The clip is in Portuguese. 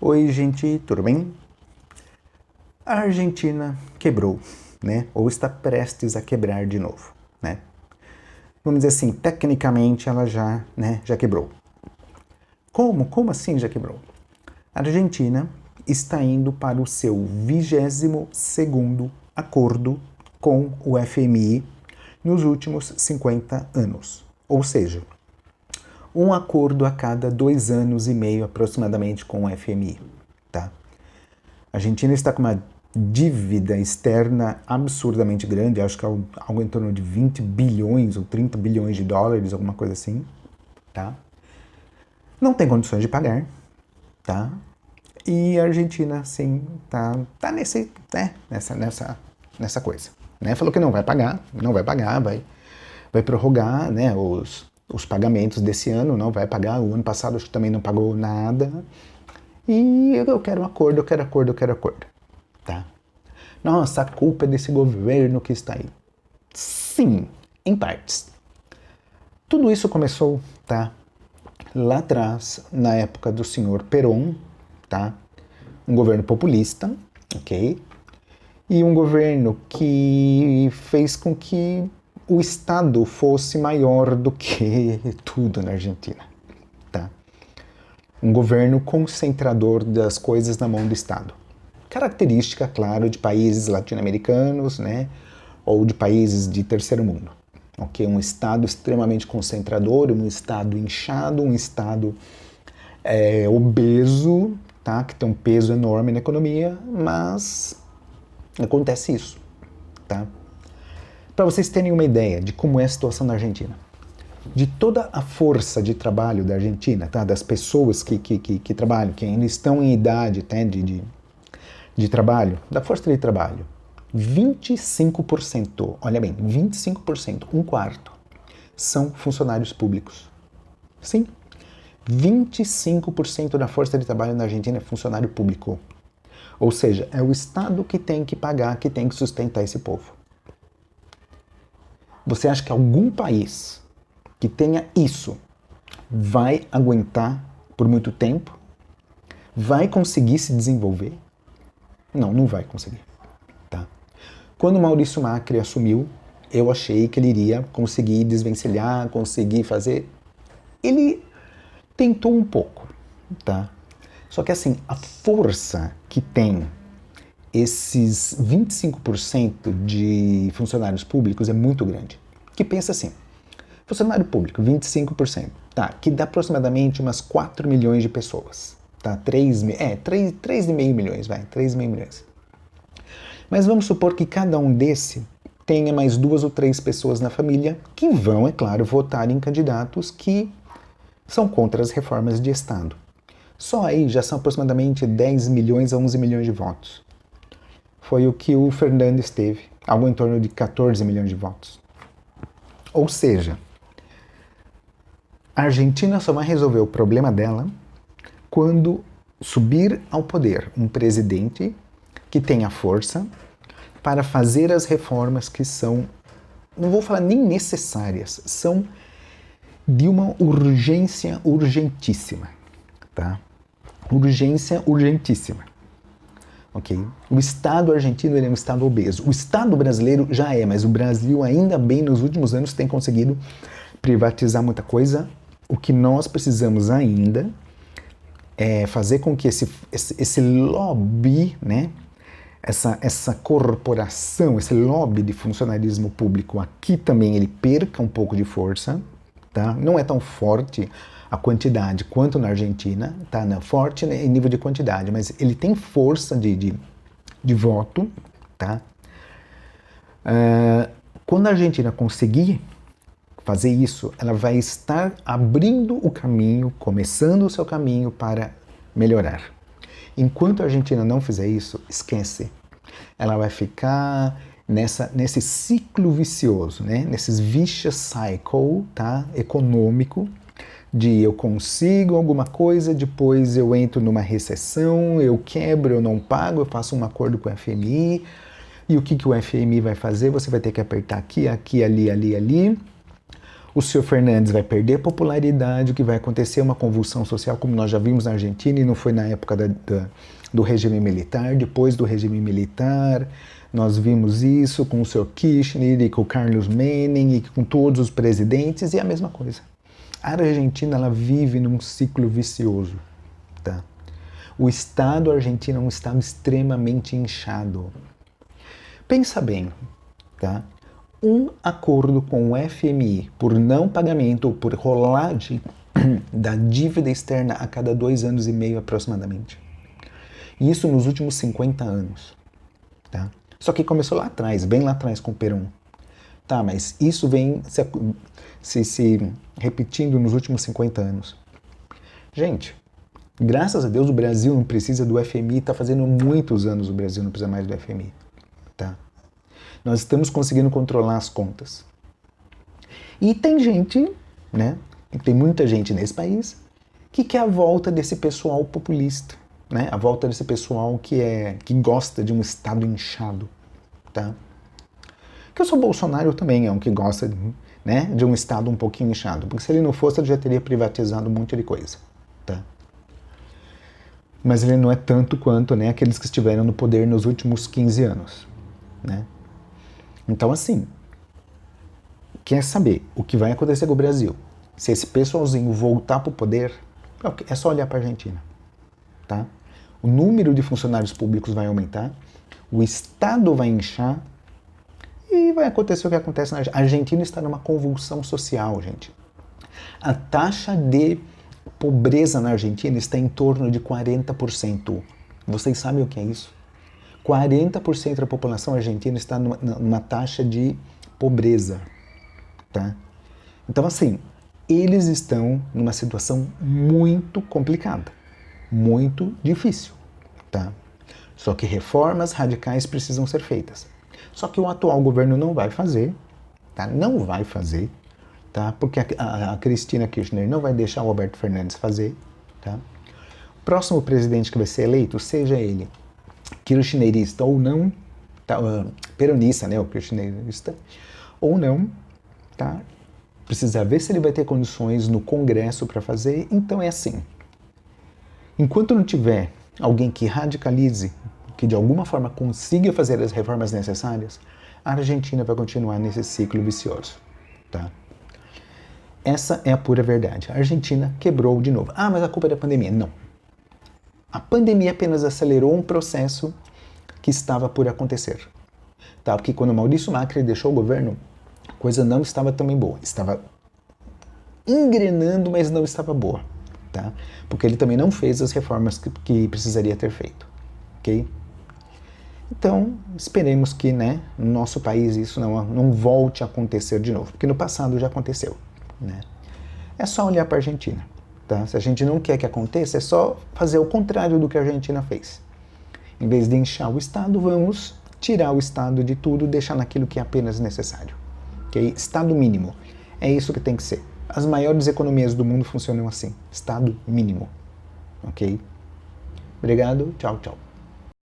Oi, gente, tudo bem? A Argentina quebrou, né? Ou está prestes a quebrar de novo, né? Vamos dizer assim, tecnicamente ela já quebrou. Como? Como assim já quebrou? A Argentina está indo para o seu 22º acordo com o FMI nos últimos 50 anos. Ou seja, um acordo a cada 2 anos e meio aproximadamente com o FMI, tá? A Argentina está com uma dívida externa absurdamente grande, acho que é algo em torno de 20 bilhões ou 30 bilhões de dólares, alguma coisa assim, tá? Não tem condições de pagar, tá? E a Argentina, sim, tá nessa coisa, né? Falou que não vai pagar, vai prorrogar, né, os pagamentos desse ano, não vai pagar. O ano passado acho que também não pagou nada. E eu quero um acordo, eu quero acordo, tá? Nossa, a culpa é desse governo que está aí. Sim, em partes. Tudo isso começou, tá? Lá atrás, na época do senhor Perón, tá? Um governo populista, ok? E um governo que fez com que o Estado fosse maior do que tudo na Argentina, tá? Um governo concentrador das coisas na mão do Estado. Característica, claro, de países latino-americanos, né, ou de países de terceiro mundo. Okay? Um Estado extremamente concentrador, um Estado inchado, um Estado obeso, tá, que tem um peso enorme na economia, mas acontece isso. Tá? Para vocês terem uma ideia de como é a situação na Argentina, de toda a força de trabalho da Argentina, tá, das pessoas que trabalham, que ainda estão em idade, tá, de trabalho, da força de trabalho, 25%, olha bem, 25%, um quarto, são funcionários públicos. Sim, 25% da força de trabalho na Argentina é funcionário público. Ou seja, é o Estado que tem que pagar, que tem que sustentar esse povo. Você acha que algum país que tenha isso vai aguentar por muito tempo? Vai conseguir se desenvolver? Não, não vai conseguir. Tá? Quando Maurício Macri assumiu, eu achei que ele iria conseguir desvencilhar, conseguir fazer. Ele tentou um pouco, tá? Só que assim, a força que tem esses 25% de funcionários públicos é muito grande. Que pensa assim, funcionário público, 25%, tá? Que dá aproximadamente umas 4 milhões de pessoas. Tá? 3,5 milhões, vai, 3,5 milhões. Mas vamos supor que cada um desse tenha mais 2 ou 3 pessoas na família que vão, é claro, votar em candidatos que são contra as reformas de Estado. Só aí já são aproximadamente 10 milhões a 11 milhões de votos. Foi o que o Fernandes teve, algo em torno de 14 milhões de votos. Ou seja, a Argentina só vai resolver o problema dela quando subir ao poder um presidente que tenha força para fazer as reformas que são, não vou falar nem necessárias, são de uma urgência urgentíssima, tá? Urgência urgentíssima. Okay? O Estado argentino ele é um Estado obeso. O Estado brasileiro já é, mas o Brasil ainda bem nos últimos anos tem conseguido privatizar muita coisa. O que nós precisamos ainda é fazer com que esse lobby, né, essa corporação, esse lobby de funcionarismo público aqui também ele perca um pouco de força, tá? Não é tão forte a quantidade quanto na Argentina, tá? Não, forte em nível de quantidade, mas ele tem força de voto, tá? Quando a Argentina conseguir fazer isso, ela vai estar abrindo o caminho, começando o seu caminho para melhorar. Enquanto a Argentina não fizer isso, esquece. Ela vai ficar nesse ciclo vicioso, né? Nesses vicious cycle, tá? Econômico, de eu consigo alguma coisa, depois eu entro numa recessão, eu quebro, eu não pago, eu faço um acordo com o FMI, e o que o FMI vai fazer? Você vai ter que apertar aqui, aqui, ali, ali, ali. O senhor Fernandes vai perder popularidade, o que vai acontecer é uma convulsão social, como nós já vimos na Argentina, e não foi na época do regime militar. Depois do regime militar, nós vimos isso com o senhor Kirchner e com o Carlos Menem e com todos os presidentes, e é a mesma coisa. A Argentina, ela vive num ciclo vicioso. Tá? O Estado argentino é um Estado extremamente inchado. Pensa bem, tá? Um acordo com o FMI por não pagamento ou por rolagem da dívida externa a cada 2 anos e meio aproximadamente. E isso nos últimos 50 anos. Tá? Só que começou lá atrás, bem lá atrás com o Perón. Tá, mas isso vem se repetindo nos últimos 50 anos. Gente, graças a Deus o Brasil não precisa do FMI, está fazendo muitos anos o Brasil não precisa mais do FMI. Tá? Nós estamos conseguindo controlar as contas. E tem gente, né? Tem muita gente nesse país que quer a volta desse pessoal populista, né? A volta desse pessoal que gosta de um Estado inchado, tá? Que eu sou Bolsonaro também, é um que gosta, né, de um Estado um pouquinho inchado, porque se ele não fosse, ele já teria privatizado um monte de coisa, tá? Mas ele não é tanto quanto, né, aqueles que estiveram no poder nos últimos 15 anos, né? Então, assim, quer saber o que vai acontecer com o Brasil? Se esse pessoalzinho voltar para o poder, é só olhar para a Argentina. Tá? O número de funcionários públicos vai aumentar, o Estado vai inchar e vai acontecer o que acontece na Argentina. A Argentina está numa convulsão social, gente. A taxa de pobreza na Argentina está em torno de 40%. Vocês sabem o que é isso? 40% da população argentina está numa taxa de pobreza, tá? Então, assim, eles estão numa situação muito complicada, muito difícil, tá? Só que reformas radicais precisam ser feitas. Só que o atual governo não vai fazer, tá? Não vai fazer, tá? Porque a Cristina Kirchner não vai deixar o Alberto Fernandes fazer, tá? O próximo presidente que vai ser eleito, seja ele kirchnerista ou não, tá, peronista, né, o kirchnerista, ou não, tá? Precisa ver se ele vai ter condições no Congresso para fazer. Então é assim, enquanto não tiver alguém que radicalize, que de alguma forma consiga fazer as reformas necessárias, a Argentina vai continuar nesse ciclo vicioso, tá? Essa é a pura verdade. A Argentina quebrou de novo. Ah, mas a culpa é da pandemia. Não. A pandemia apenas acelerou um processo que estava por acontecer. Tá? Porque quando Maurício Macri deixou o governo, a coisa não estava também boa. Estava engrenando, mas não estava boa. Tá? Porque ele também não fez as reformas que precisaria ter feito. Ok? Então, esperemos que, né, no nosso país isso não volte a acontecer de novo. Porque no passado já aconteceu. Né? É só olhar para a Argentina. Tá? Se a gente não quer que aconteça, é só fazer o contrário do que a Argentina fez. Em vez de inchar o Estado, vamos tirar o Estado de tudo, deixar naquilo que é apenas necessário. Okay? Estado mínimo. É isso que tem que ser. As maiores economias do mundo funcionam assim. Estado mínimo. Ok? Obrigado. Tchau, tchau.